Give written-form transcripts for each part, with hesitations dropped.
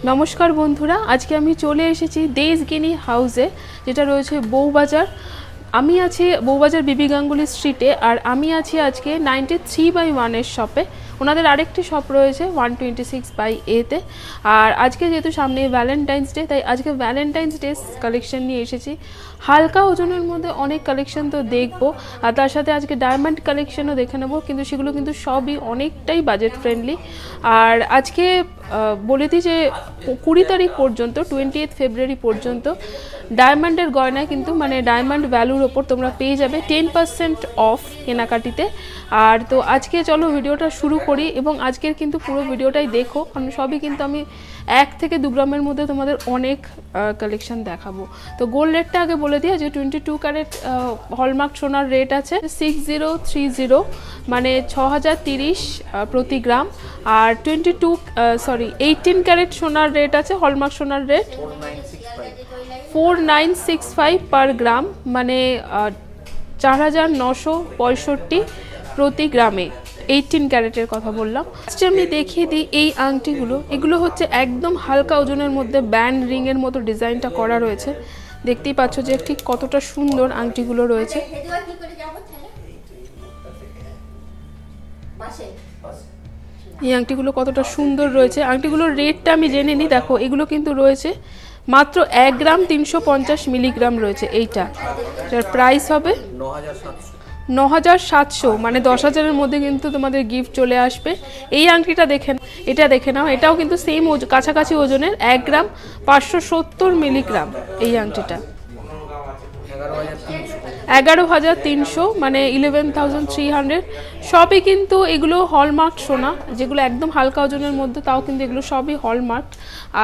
নমস্কার বন্ধুরা, আজকে আমি চলে এসেছি দেশগিনি হাউসে, যেটা রয়েছে বউবাজার। আমি আছি বউবাজার বিবি গাঙ্গুলি স্ট্রিটে, আর আমি আছি আজকে 93/1 শপে। ওনাদের আরেকটি শপ রয়েছে 126/A-তে। আর আজকে যেহেতু সামনে ভ্যালেন্টাইন্স ডে, তাই আজকে ভ্যালেন্টাইন্স ডে কালেকশন নিয়ে এসেছি। হালকা ওজনের মধ্যে অনেক কালেকশন তো দেখবো, আর তার সাথে আজকে ডায়মন্ড কালেকশনও দেখে নেবো, কিন্তু সেগুলো কিন্তু সবই অনেকটাই বাজেট ফ্রেন্ডলি। আর আজকে বলে দিই যে 20 তারিখ পর্যন্ত, 28 ফেব্রুয়ারি পর্যন্ত ডায়মন্ডের গয়নায় কিন্তু মানে ডায়মন্ড ভ্যালুর ওপর তোমরা পেয়ে যাবে 10% অফ কেনাকাটিতে। আর তো আজকে চলো ভিডিওটা শুরু করি, এবং আজকের কিন্তু পুরো ভিডিওটাই দেখো, কারণ সবই কিন্তু আমি 1 থেকে 2 গ্রামের মধ্যে তোমাদের অনেক কালেকশন দেখাবো। তো গোল্ড রেটটা আগে বলে দিই, যে 22 ক্যারেট হলমার্ক সোনার রেট আছে 6030, মানে 6030 প্রতি গ্রাম। আর 18 ক্যারেট সোনার রেট আছে, হলমার্ক সোনার রেট 4965 পার গ্রাম, মানে 4965 প্রতি গ্রামে। 18 ক্যারেটের কথা বললাম। আজকে আমি দেখিয়ে দিই এই আংটিগুলো। এগুলো হচ্ছে একদম হালকা ওজনের মধ্যে ব্যান্ড রিংয়ের মতো ডিজাইনটা করা রয়েছে। দেখতেই পাচ্ছ যে ঠিক কতটা সুন্দর আংটিগুলো রয়েছে। এই আংটিগুলো কতটা সুন্দর রয়েছে। আংটিগুলোর রেটটা আমি জেনে নিই। দেখো, এগুলো কিন্তু রয়েছে মাত্র 1 গ্রাম 350 মিলিগ্রাম রয়েছে। এইটার প্রাইস হবে 9700, মানে 10,000-এর মধ্যে কিন্তু তোমাদের গিফট চলে আসবে। এই আংটিটা এটা দেখে নাও, এটাও কিন্তু সেম কাছাকাছি ওজনের, 1 গ্রাম 570 মিলিগ্রাম। এই আংটিটা 11,300, মানে 11,300। সবই কিন্তু এগুলো হলমার্ক সোনা, যেগুলো একদম হালকা ওজনের মধ্যে, তাও কিন্তু এগুলো সবই হলমার্ক।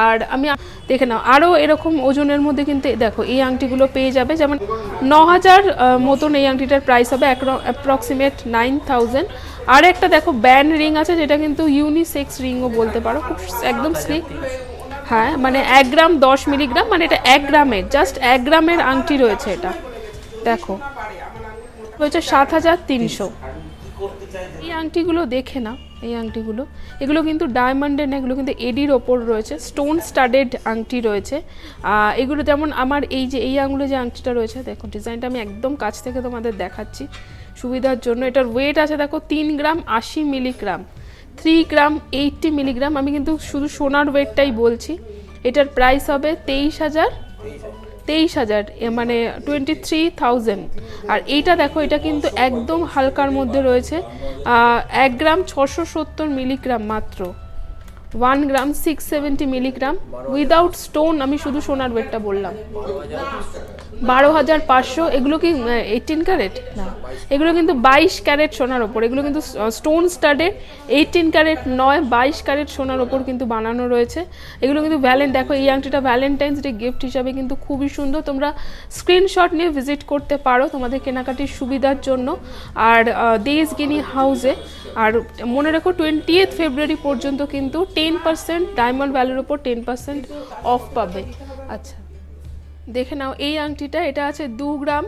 আর আমি দেখে নাও, আরও এরকম ওজনের মধ্যে কিন্তু দেখো এই আংটিগুলো পেয়ে যাবে, যেমন 9,000 মতন এই আংটিটার প্রাইস হবে, অ্যাপ্রক্সিমেট 9,000। আর একটা দেখো ব্যান্ড রিং আছে, যেটা কিন্তু ইউনিসেক্স রিংও বলতে পারো, খুব একদম স্লিক। হ্যাঁ, মানে 1 গ্রাম 10 মিলিগ্রাম, মানে এটা 1 গ্রামের, জাস্ট 1 গ্রামের আংটি রয়েছে। এটা দেখো হচ্ছে 7,300। এই আংটিগুলো দেখে না, এই আংটিগুলো এগুলো কিন্তু ডায়মন্ডের না, এগুলো কিন্তু এডির ওপর রয়েছে, স্টোন স্টাডেড আংটি রয়েছে। এগুলো যেমন আমার এই যে এই আঙুলে যে আংটিটা রয়েছে, দেখো ডিজাইনটা আমি একদম কাছ থেকে তোমাদের দেখাচ্ছি সুবিধার জন্য। এটার ওয়েট আছে দেখো 3 গ্রাম 80 মিলিগ্রাম, 3 গ্রাম 80 মিলিগ্রাম। আমি কিন্তু শুধু সোনার ওয়েটটাই বলছি। এটার প্রাইস হবে 23,000, মানে 23,000। আর এইটা দেখো, এটা কিন্তু একদম হালকার মধ্যে রয়েছে, 1 গ্রাম 670 মিলিগ্রাম মাত্র, 1 গ্রাম 670 মিলিগ্রাম উইদাউট স্টোন। আমি শুধু সোনার ওয়েটটা বললাম। 12,500। এগুলো কি 18 ক্যারেট? না, এগুলো কিন্তু 22 ক্যারেট সোনার ওপর। এগুলো কিন্তু স্টোন স্টাডেড, 18 ক্যারেট নয়, 22 ক্যারেট সোনার ওপর কিন্তু বানানো রয়েছে। এগুলো কিন্তু দেখো এই আংটিটা ভ্যালেন্টাইন্স ডে গিফট হিসাবে কিন্তু খুবই সুন্দর। তোমরা স্ক্রিনশট নিয়ে ভিজিট করতে পারো তোমাদের কেনাকাটির সুবিধার জন্য। আর দেশগিনি হাউসে, আর মনে রাখো 28 ফেব্রুয়ারি পর্যন্ত কিন্তু 10% ডায়মন্ড ভ্যালুর ওপর 10% অফ পাবে। আচ্ছা, দেখে নাও এই আংটিটা, এটা আছে 2 গ্রাম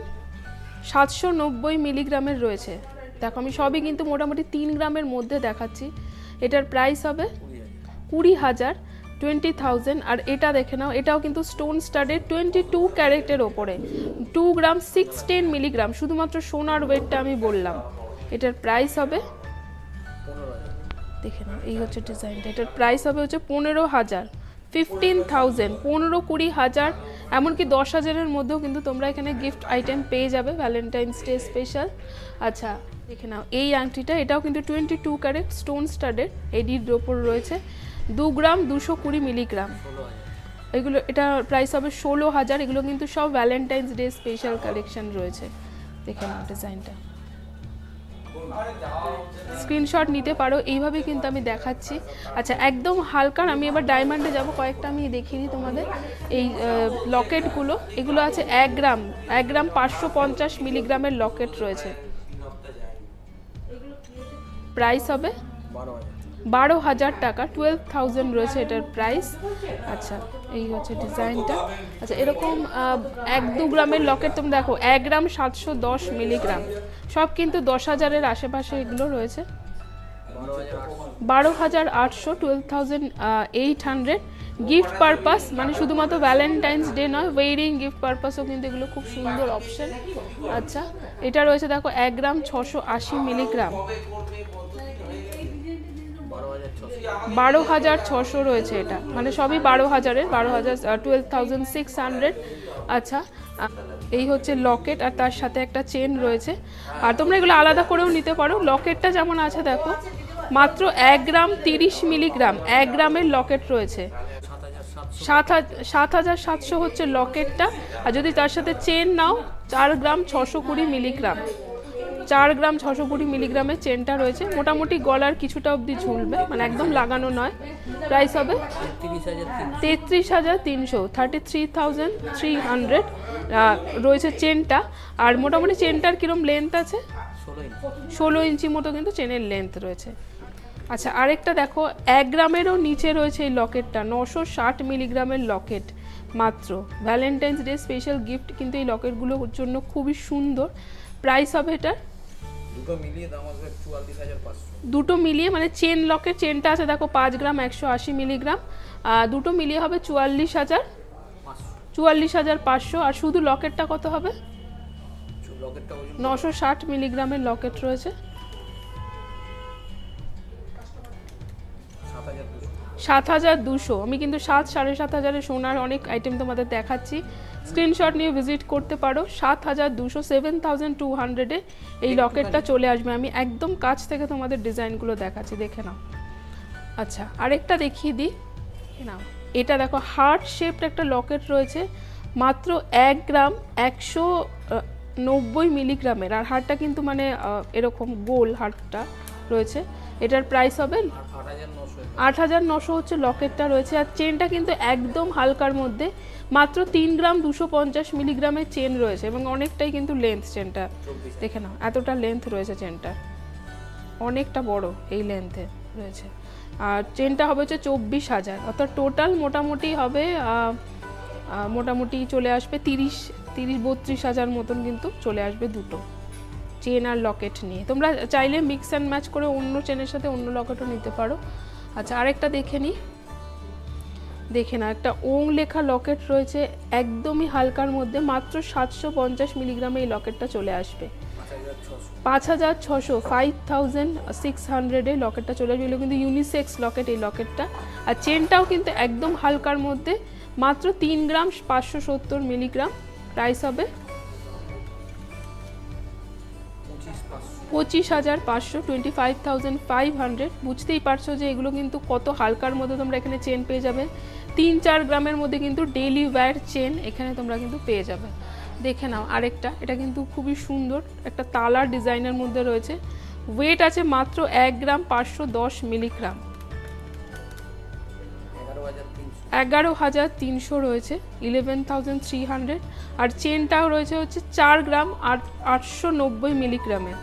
790 মিলিগ্রামের রয়েছে। দেখো, আমি সবই কিন্তু মোটামুটি 3 গ্রামের মধ্যে দেখাচ্ছি। এটার প্রাইস হবে 20,000, 20,000। আর এটা দেখে নাও, এটাও কিন্তু স্টোন স্টাডেড 22 ক্যারেটের ওপরে, 2 গ্রাম 610 মিলিগ্রাম। শুধুমাত্র সোনার ওয়েটটা আমি বললাম। এটার প্রাইস হবে, দেখে নাও এই হচ্ছে ডিজাইনটা, এটার প্রাইস হবে হচ্ছে 15,000, 15,000, 15-20,000, এমনকি 10,000-এর মধ্যেও কিন্তু তোমরা এখানে গিফট আইটেম পেয়ে যাবে ভ্যালেন্টাইন্স ডে স্পেশাল। আচ্ছা, দেখে নাও এই আংটিটা, এটাও কিন্তু 22 ক্যারেট স্টোন স্টাডেড, এডির ওপর রয়েছে, 2 গ্রাম 220 মিলিগ্রাম। এগুলো এটার প্রাইস হবে 16,000। এগুলো কিন্তু সব ভ্যালেন্টাইন্স ডে স্পেশাল কালেকশন রয়েছে। দেখে নাও ডিজাইনটা, স্ক্রিনশট নিতে পারো। এইভাবে কিন্তু আমি দেখাচ্ছি। আচ্ছা, একদম হালকা। আমি এবার ডায়মন্ডে যাব, কয়েকটা আমি দেখিয়ে দিই তোমাদের। এই লকেটগুলো, এগুলো আছে 1 গ্রাম 550 মিলিগ্রামের লকেট রয়েছে। প্রাইস হবে 12,000 টাকা, 12,000 রয়েছে এটার প্রাইস। আচ্ছা, এই হচ্ছে ডিজাইনটা। আচ্ছা, এরকম 1-2 গ্রামের লকেট তুমি দেখো, 1 গ্রাম 710 মিলিগ্রাম, সব কিন্তু 10,000-এর আশেপাশে এগুলো রয়েছে। 12,800, 12,800 গিফট পারপাস, মানে শুধুমাত্র ভ্যালেন্টাইন্স ডে নয়, ওয়েডিং গিফট পারপাসও কিন্তু এগুলো খুব সুন্দর অপশন। আচ্ছা, এটা রয়েছে দেখো 1 গ্রাম 680 মিলিগ্রাম, 12,600 রয়েছে এটা, মানে সবই 12,000-এর, 12,600। আচ্ছা, এই হচ্ছে লকেট, আর তার সাথে একটা চেন রয়েছে। আর তোমরা এগুলো আলাদা করেও নিতে পারো। লকেটটা যেমন আছে দেখো, মাত্র 1 গ্রাম 30 মিলিগ্রাম, 1 গ্রামের লকেট রয়েছে, 7,700 হচ্ছে লকেটটা। আর যদি তার সাথে চেন নাও, 4 গ্রাম 620 মিলিগ্রাম, 4 গ্রাম 620 মিলিগ্রামের চেনটা রয়েছে। মোটামুটি গলার কিছুটা অবধি ঝুলবে, মানে একদম লাগানো নয়। প্রাইস হবে 33,300, 33,300 রয়েছে চেনটা। আর মোটামুটি চেনটার কিরম লেন্থ আছে, 16 ইঞ্চি মতো কিন্তু চেনের লেন্থ রয়েছে। আচ্ছা, আরেকটা দেখো 1 গ্রামেরও নিচে রয়েছে এই লকেটটা, 960 মিলিগ্রামের লকেট মাত্র। ভ্যালেন্টাইন্স ডে স্পেশাল গিফট কিন্তু এই লকেটগুলোর জন্য খুবই সুন্দর। প্রাইস হবে এটা দুটো মিলিয়ে, মানে চেন লকেট, চেনটা আছে দেখো 5 গ্রাম 180 মিলিগ্রাম, দুটো মিলিয়ে হবে 44,500। আর শুধু লকেটটা কত হবে, 960 মিলিগ্রামের লকেট রয়েছে, 7,200। আমি কিন্তু 7,500 সোনার অনেক আইটেম তোমাদের দেখাচ্ছি, স্ক্রিনশট নিয়ে ভিজিট করতে পারো। 7,200, 7,200-এ এই লকেটটা চলে আসবে। আমি একদম কাছ থেকে তোমাদের ডিজাইনগুলো দেখাচ্ছি, দেখে নাও। আচ্ছা, আরেকটা দেখিয়ে দিই না, এটা দেখো হার্ট শেপড একটা লকেট রয়েছে, মাত্র 1 গ্রাম 190 মিলিগ্রামের। আর হারটা কিন্তু মানে এরকম গোল হারটা রয়েছে। এটার প্রাইস হবে 8,900 হচ্ছে লকেটটা রয়েছে। আর চেনটা কিন্তু একদম হালকার মধ্যে, মাত্র 3 গ্রাম 250 মিলিগ্রামের চেন রয়েছে, এবং অনেকটাই কিন্তু লেন্থ চেনটা, দেখে নাও এতটা লেন্থ রয়েছে চেনটা, অনেকটা বড় এই লেন্থে রয়েছে। আর চেনটা হবে হচ্ছে 24,000, অর্থাৎ টোটাল মোটামুটি হবে মোটামুটি চলে আসবে 32,000 মতন কিন্তু চলে আসবে দুটো চেন আর লকেট নিয়ে। তোমরা চাইলে মিক্স অ্যান্ড ম্যাচ করে অন্য চেনের সাথে অন্য লকেটও নিতে পারো। আচ্ছা, আরেকটা দেখে নিই, দেখে না, একটা ওং লেখা লকেট রয়েছে একদমই হালকার মধ্যে, মাত্র 750 মিলিগ্রামে এই লকেটটা চলে আসবে, 5,600, 5,600-এ লকেটটা চলে আসবে। এগুলো কিন্তু ইউনিসেক্স লকেট এই লকেটটা। আর চেনটাও কিন্তু একদম হালকার মধ্যে, মাত্র 3 গ্রাম 570 মিলিগ্রাম। প্রাইস হবে 25,500, 25,500। বুঝতেই পারছো যে এগুলো কিন্তু কত হালকার মধ্যে তোমরা এখানে চেন পেয়ে যাবে। 3-4 গ্রামের মধ্যে কিন্তু ডেইলি ওয়্যার চেন এখানে তোমরা কিন্তু পেয়ে যাবে। দেখে নাও আরেকটা, এটা কিন্তু খুবই সুন্দর একটা তালার ডিজাইনের মধ্যে রয়েছে, ওয়েট আছে মাত্র 1 গ্রাম 510 মিলিগ্রাম, 11,300 রয়েছে, 11,300। আর চেনটাও রয়েছে হচ্ছে 4 গ্রাম 890 মিলিগ্রামের,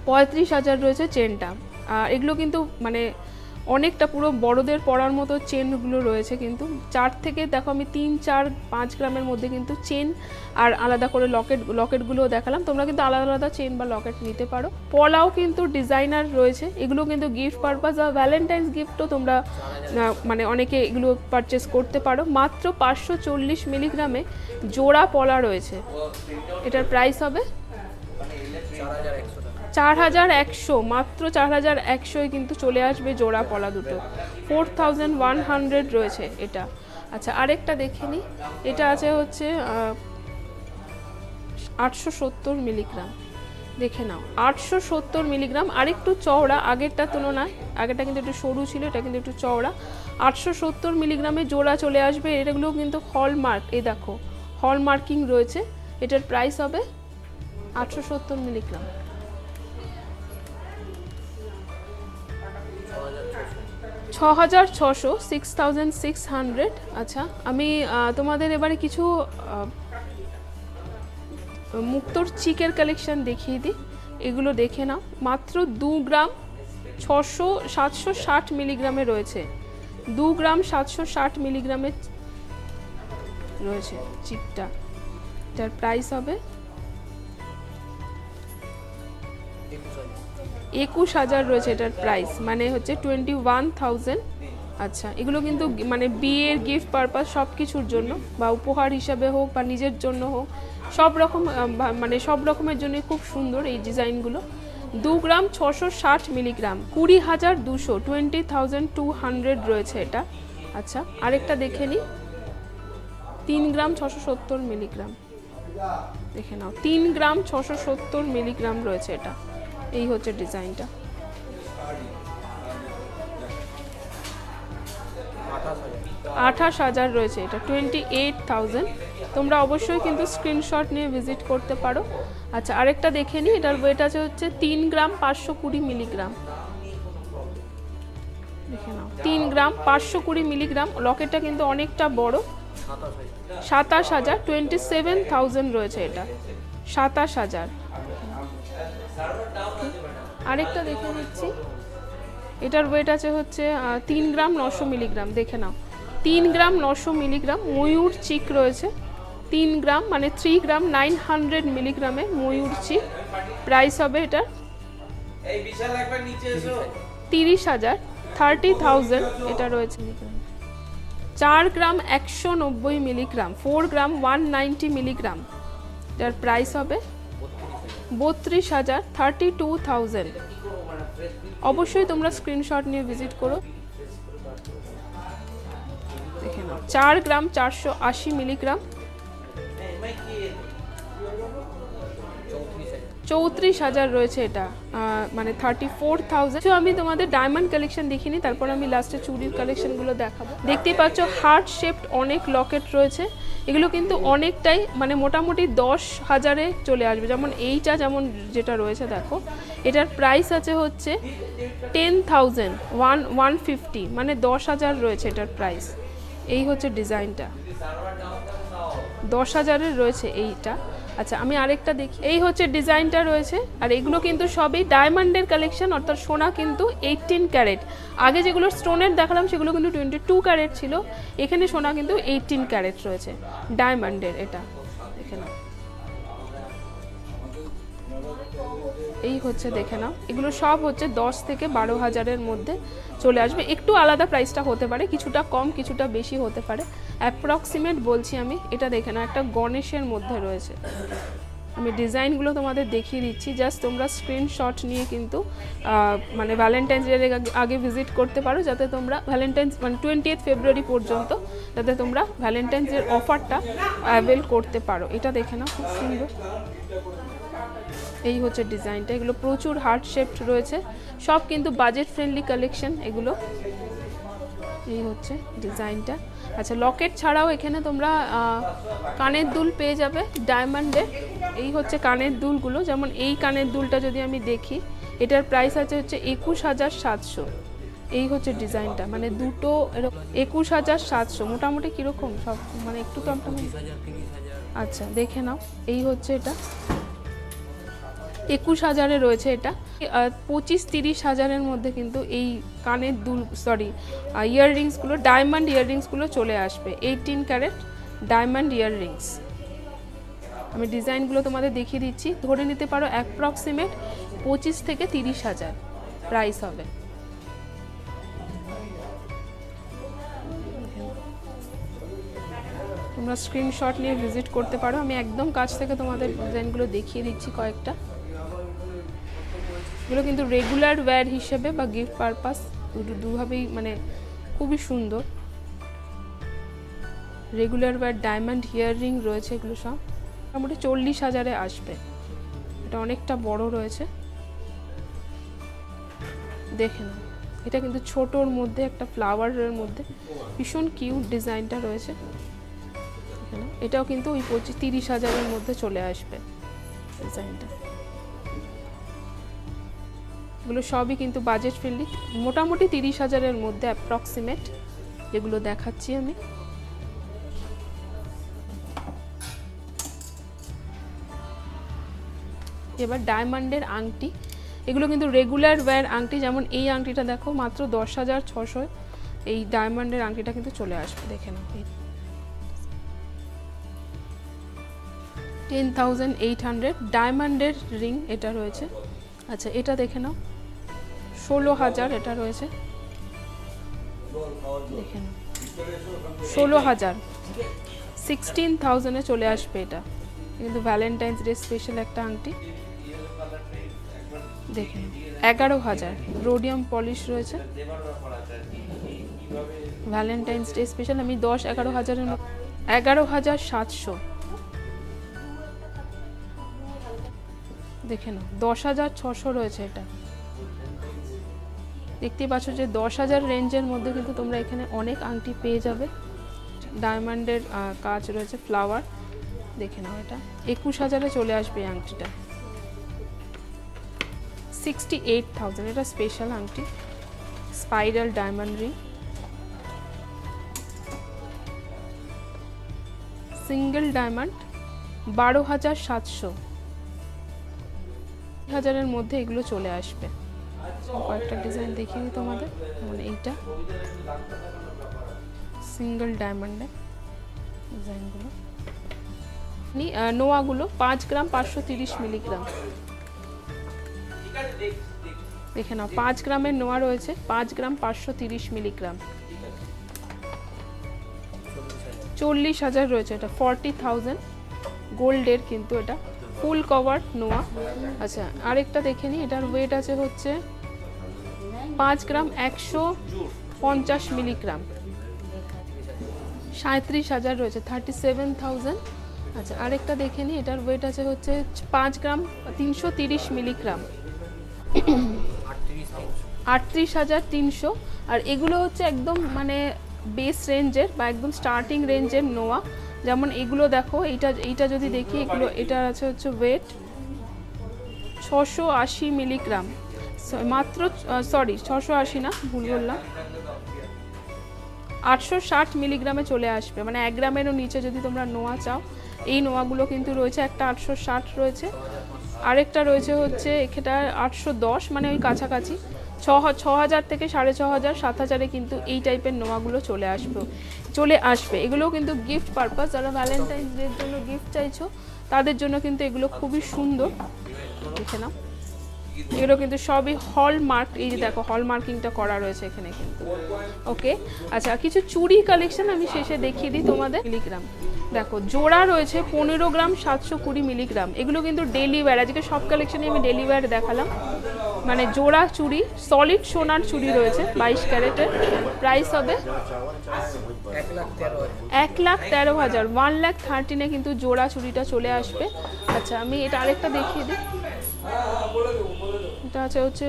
35,000 রয়েছে চেনটা। আর এগুলো কিন্তু মানে অনেকটা পুরো বড়দের পরার মতো চেনগুলো রয়েছে, কিন্তু 4 থেকে দেখো আমি 3-4-5 গ্রামের মধ্যে কিন্তু চেন আর আলাদা করে লকেটগুলোও দেখালাম। তোমরা কিন্তু আলাদা আলাদা চেন বা লকেট নিতে পারো। পলাও কিন্তু ডিজাইনার রয়েছে, এগুলো কিন্তু গিফট পারপাস বা ভ্যালেন্টাইন্স গিফটও তোমরা মানে অনেকে এগুলো পারচেস করতে পারো। মাত্র 540 মিলিগ্রামে জোড়া পলা রয়েছে, এটার প্রাইস হবে 4,100, মাত্র 4,100-এ কিন্তু চলে আসবে জোড়া পলা দুটো, 4,100 রয়েছে এটা। আচ্ছা, আরেকটা দেখে নিই, এটা আছে হচ্ছে 870 মিলিগ্রাম, দেখে নাও 870 মিলিগ্রাম, আরেকটু চওড়া আগেরটা তুলনায়, আগেরটা কিন্তু একটু সরু ছিল, এটা কিন্তু একটু চওড়া। 870 মিলিগ্রামে জোড়া চলে আসবে। এগুলো কিন্তু হলমার্ক, এই দেখো হলমার্কিং রয়েছে। এটার প্রাইস হবে 870 মিলিগ্রাম, 6,600, 6,600। আচ্ছা, আমি তোমাদের এবারে কিছু মুক্তোর চিকের কালেকশন দেখিয়ে দিই, এগুলো দেখে নাও। মাত্র 2 গ্রাম 760 মিলিগ্রামে রয়েছে, 2 গ্রাম 760 মিলিগ্রামে রয়েছে চিকটা, যার প্রাইস হবে 21,000 রয়েছে এটার প্রাইস, মানে হচ্ছে 21,000। আচ্ছা, এগুলো কিন্তু মানে বিয়ের গিফট পারপাস সব কিছুর জন্য, বা উপহার হিসাবে হোক বা নিজের জন্য হোক, সব রকম মানে সব রকমের জন্য খুব সুন্দর এই ডিজাইনগুলো। 2 গ্রাম 660 মিলিগ্রাম, 20,200, 20,200 রয়েছে এটা। আচ্ছা, আরেকটা দেখে নিই। 3 গ্রাম 670 মিলিগ্রাম, দেখে নাও, 3 গ্রাম 670 মিলিগ্রাম রয়েছে এটা। এই হচ্ছে ডিজাইনটা। 28,000 রয়েছে এটা, 28,000। তোমরা অবশ্যই কিন্তু স্ক্রিনশট নিয়ে ভিজিট করতে পারো। আচ্ছা, আরেকটা দেখে নিই। এটার ওয়েট আছে হচ্ছে 3 গ্রাম 520 মিলিগ্রাম, দেখে নাও, 3 গ্রাম 520 মিলিগ্রাম। লকেটটা কিন্তু অনেকটা বড়। 27,000, 27,000 রয়েছে এটা, 27,000। আরেকটা দেখে নিচ্ছি। এটার ওয়েট আছে হচ্ছে 3 গ্রাম 900 মিলিগ্রাম, দেখে নাও, 3 গ্রাম 900 মিলিগ্রাম। ময়ূর চিক রয়েছে 3 গ্রাম, মানে 3 গ্রাম 900 মিলিগ্রামে ময়ূর চিক। প্রাইস হবে এটা 30,000, 30,000 এটা রয়েছে। 4 গ্রাম 190 মিলিগ্রাম, 4 গ্রাম 190 মিলিগ্রাম, এটার প্রাইস হবে 32,000, 32,000। অবশ্যই তোমরা স্ক্রিনশট নিয়ে ভিজিট করো, দেখে নাও। 4 গ্রাম 480 মিলিগ্রাম, 34,000 রয়েছে এটা, মানে 34,000। আমি তোমাদের ডায়মন্ড কালেকশন দেখিনি, তারপর আমি লাস্টে চুড়ির কালেকশনগুলো দেখাবো। দেখতেই পাচ্ছ হার্ট শেপড অনেক লকেট রয়েছে। এগুলো কিন্তু অনেকটাই, মানে মোটামুটি 10,000-এ চলে আসবে। যেমন এইটা, যেমন যেটা রয়েছে দেখো, এটার প্রাইস আছে হচ্ছে 10,000, 150, মানে 10,000 রয়েছে এটার প্রাইস। এই হচ্ছে ডিজাইনটা, 10,000-এর রয়েছে এইটা। আচ্ছা, আমি আরেকটা দেখি। এই হচ্ছে ডিজাইনটা রয়েছে, আর এগুলো কিন্তু সবই ডায়মন্ডের কালেকশন, অর্থাৎ সোনা কিন্তু 18 ক্যারেট। আগে যেগুলো স্টোনের দেখালাম সেগুলো কিন্তু 22 ক্যারেট ছিল, এখানে সোনা কিন্তু 18 ক্যারেট রয়েছে ডায়মন্ডের। এটা দেখে নাও, এই হচ্ছে, দেখে নাও। এগুলো সব হচ্ছে 10 থেকে 12,000-এর মধ্যে চলে আসবে। একটু আলাদা প্রাইসটা হতে পারে, কিছুটা কম কিছুটা বেশি হতে পারে, অ্যাপ্রক্সিমেট বলছি আমি। এটা দেখে নাও, একটা গণেশের মধ্যে রয়েছে। আমি ডিজাইনগুলো তোমাদের দেখিয়ে দিচ্ছি, জাস্ট তোমরা স্ক্রিনশট নিয়ে কিন্তু মানে ভ্যালেন্টাইন্স ডে আগে ভিজিট করতে পারো, যাতে তোমরা ভ্যালেন্টাইন্স মানে 20 ফেব্রুয়ারি পর্যন্ত যাতে তোমরা ভ্যালেন্টাইন্স ডের অফারটা অ্যাভেল করতে পারো। এটা দেখে নাও, খুব সুন্দর। এই হচ্ছে ডিজাইনটা। এগুলো প্রচুর হার্ট শেপড রয়েছে, সব কিন্তু বাজেট ফ্রেন্ডলি কালেকশন এগুলো। এই হচ্ছে ডিজাইনটা। আচ্ছা, লকেট ছাড়াও এখানে তোমরা কানের দুল পেয়ে যাবে ডায়মন্ডের। এই হচ্ছে কানের দুলগুলো। যেমন এই কানের দুলটা যদি আমি দেখি, এটার প্রাইস আছে হচ্ছে 21,700। এই হচ্ছে ডিজাইনটা, মানে দুটো 21,700। মোটামুটি কীরকম সব, মানে একটু তো আপনার। আচ্ছা, দেখে নাও। এই হচ্ছে এটা 21,000-এ রয়েছে এটা। 25-30,000-এর মধ্যে কিন্তু এই কানের দুল, সরি ইয়াররিংসগুলো, ডায়মন্ড ইয়াররিংসগুলো চলে আসবে। 18 ক্যারেট ডায়মন্ড ইয়াররিংস। আমি ডিজাইনগুলো তোমাদের দেখিয়ে দিচ্ছি। ধরে নিতে পারো অ্যাপ্রক্সিমেট 25 থেকে 30,000 প্রাইস হবে। তোমরা স্ক্রিনশট নিয়ে ভিজিট করতে পারো। আমি একদম কাছ থেকে তোমাদের ডিজাইনগুলো দেখিয়ে দিচ্ছি কয়েকটা। এগুলো কিন্তু রেগুলার ওয়্যার হিসেবে বা গিফট পারপাস দুভাবেই, মানে খুবই সুন্দর। রেগুলার ওয়্যার ডায়মন্ড ইয়াররিং রয়েছে, এগুলো সব মোটামুটি 40,000-এ আসবে। এটা অনেকটা বড় রয়েছে, দেখে নাও। এটা কিন্তু ছোটোর মধ্যে একটা ফ্লাওয়ারের মধ্যে ভীষণ কিউট ডিজাইনটা রয়েছে। এটাও কিন্তু ওই 25-30,000-এর মধ্যে চলে আসবে ডিজাইনটা। এগুলো সবই কিন্তু বাজেট ফ্রেন্ডলি, মোটামুটি 30,000-এর মধ্যে অ্যাপ্রক্সিমেট যেগুলো দেখাচ্ছি আমি। এবার ডায়মন্ডের আংটি। এগুলো কিন্তু রেগুলার ওয়্যার আংটি। যেমন এই আংটিটা দেখো, মাত্র 10,600 এই ডায়মন্ডের আংটিটা কিন্তু চলে আসবে, দেখে নাও। 10,800 ডায়মন্ডের রিং এটা রয়েছে। আচ্ছা, এটা দেখে নাও, 16,000 এটা রয়েছে, দেখে নাও 16,000, 16,000-এ চলে আসবে এটা। কিন্তু ভ্যালেন্টাইন্স ডে স্পেশাল একটা আংটি, দেখে নাও 11,000, রোডিয়াম পলিশ রয়েছে, ভ্যালেন্টাইন্স ডে স্পেশাল। আমি 10-11,000-এর 11,700, দেখে নাও 10,600 রয়েছে এটা। দেখতেই পাচ্ছ যে 10,000 রেঞ্জের মধ্যে কিন্তু তোমরা এখানে অনেক আংটি পেয়ে যাবে। ডায়মন্ডের কাজ রয়েছে, ফ্লাওয়ার, দেখে নাও এটা 21,000-এ চলে আসবে এই আংটিটা। 68,000, এটা স্পেশাল আংটি, spiral diamond ring, single diamond, 12,700, 1,000-এর মধ্যে এগুলো চলে আসবে। কয়েকটা ডিজাইন দেখিয়ে দিই তোমাদের, মানে এইটা সিঙ্গেল ডায়মন্ডে ডিজাইনগুলো। নোয়াগুলো 5 গ্রাম 530 মিলিগ্রাম, দেখে নাও 5 গ্রামের নোয়া রয়েছে, 5 গ্রাম 530 মিলিগ্রাম, 40,000 রয়েছে এটা, 40,000 গোল্ডের কিন্তু এটা ফুল কভার নোয়া। আচ্ছা আরেকটা দেখে নিই, এটার ওয়েট আছে হচ্ছে 5 গ্রাম 150 মিলিগ্রাম, 37,000 রয়েছে, 37,000। আচ্ছা আরেকটা দেখে নিই, এটার ওয়েট আছে হচ্ছে 5 গ্রাম 330 মিলিগ্রাম, 38,300। আর এগুলো হচ্ছে একদম মানে বেস রেঞ্জের বা একদম স্টার্টিং রেঞ্জের নোয়া। যেমন এগুলো দেখো, এইটা যদি দেখি, এগুলো এটা আছে হচ্ছে ওয়েট 680 মিলিগ্রাম, মাত্র 680 না, ভুল বললাম, 860 মিলিগ্রামে চলে আসবে। মানে 1 গ্রামেরও নিচে যদি তোমরা নোয়া চাও, এই নোয়াগুলো কিন্তু রয়েছে। একটা 860 রয়েছে, আরেকটা রয়েছে হচ্ছে এটা 810, মানে ওই কাছাকাছি 6,000 থেকে 6,500 7,000-এ কিন্তু এই টাইপের নোয়াগুলো চলে আসবে। এগুলোও কিন্তু গিফট পারপাস, যারা ভ্যালেন্টাইন্স ডের জন্য গিফট চাইছো তাদের জন্য কিন্তু এগুলো খুবই সুন্দর, দেখে নাও। এগুলো কিন্তু সবই হলমার্ক, এই যে দেখো হলমার্কিংটা করা রয়েছে এখানে কিন্তু। ওকে, আচ্ছা কিছু চুড়ি কালেকশন আমি শেষে দেখিয়ে দিই তোমাদের। মিলিগ্রাম দেখো, জোড়া রয়েছে 15 গ্রাম 720 মিলিগ্রাম। এগুলো কিন্তু ডেলি ওয়্যার, আজকে সব কালেকশনে আমি ডেলি ওয়্যার দেখালাম। মানে জোড়া চুড়ি, সলিড সোনার চুড়ি রয়েছে 22 ক্যারেটের, প্রাইস হবে 1,13,000, 1,13,000-এ কিন্তু জোড়া চুড়িটা চলে আসবে। আচ্ছা আমি এটা আরেকটা দেখিয়ে দিই, এটা আছে হচ্ছে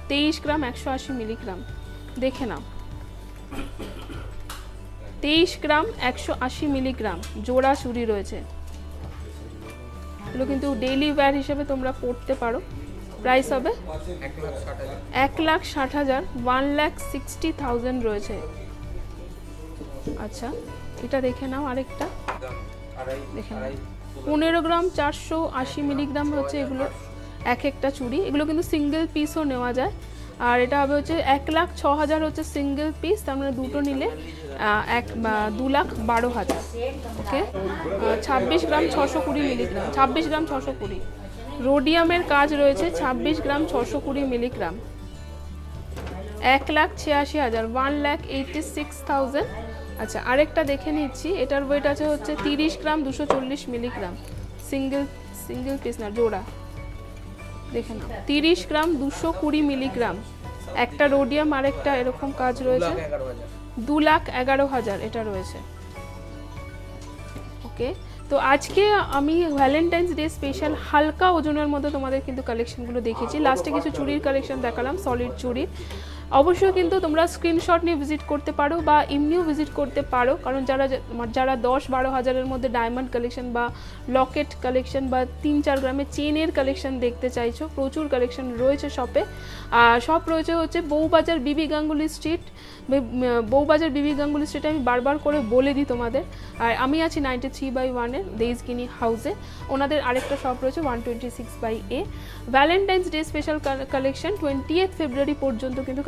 23 গ্রাম 180 মিলিগ্রাম, দেখে নাও 23 গ্রাম 180 মিলিগ্রাম জোড়া চুড়ি রয়েছে। এগুলো কিন্তু ডেইলি ওয়্যার হিসেবে তোমরা পড়তে পারো। প্রাইস হবে 1,60,000, 1,60,000 রয়েছে। আচ্ছা এটা দেখে নাও আরেকটা, দেখে নাও 15 গ্রাম 480 মিলিগ্রাম হচ্ছে এগুলো এক একটা চুড়ি। এগুলো কিন্তু সিঙ্গেল পিসও নেওয়া যায়। আর এটা হবে হচ্ছে 1,06,000 হচ্ছে সিঙ্গেল পিস, তার মানে দুটো নিলে 2,12,000। ওকে, 26 গ্রাম 620 মিলিগ্রাম, 26 গ্রাম 620। রোডিয়ামের কাজ রয়েছে 26 গ্রাম 620 মিলিগ্রাম, 1,86,000, 1,86,000। আচ্ছা আরেকটা দেখে নিচ্ছি, এটার ওয়েট আছে হচ্ছে 30 গ্রাম 240 মিলিগ্রাম, সিঙ্গেল পিস না জোড়া, দেখে নাও 30 গ্রাম 220 মিলিগ্রাম, একটা রোডিয়াম আর একটা এরকম কাজ রয়েছে, 2,11,000 এটা রয়েছে। ওকে, তো আজকে আমি ভ্যালেন্টাইন্স ডে স্পেশাল হালকা ওজনের মধ্যে তোমাদের কিন্তু কালেকশনগুলো দেখিয়েছি। লাস্টে কিছু চুড়ির কালেকশন দেখালাম, সলিড চুড়ির। অবশ্যই কিন্তু তোমরা স্ক্রিনশট নিয়ে ভিজিট করতে পারো বা এমনিও ভিজিট করতে পারো, কারণ যারা 10-12 হাজারের মধ্যে ডায়মন্ড কালেকশন বা লকেট কালেকশন বা 3-4 গ্রামের চেনের কালেকশন দেখতে চাইছো, প্রচুর কালেকশন রয়েছে শপে। সব রয়েছে হচ্ছে বউবাজার বিবি গাঙ্গুলি স্ট্রিট। বউবাজার বিবি গাঙ্গুলি স্ট্রিটে আমি বারবার করে বলে দিই তোমাদের। আর আমি আছি 93/1-এর দেইজগিনি হাউসে। ওনাদের আরেকটা শপ রয়েছে 126/A। Valentine's day special collection 28 ফেব্রুয়ারি পর্যন্ত কিন্তু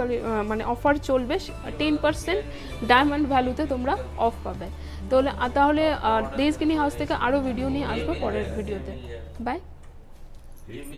মানে অফার চলবে, 10% ডায়মন্ড ভ্যালুতে তোমরা অফ পাবে। তাহলে দেইজগিনি হাউস থেকে আরও ভিডিও নিয়ে আসবো পরের ভিডিওতে। বাই।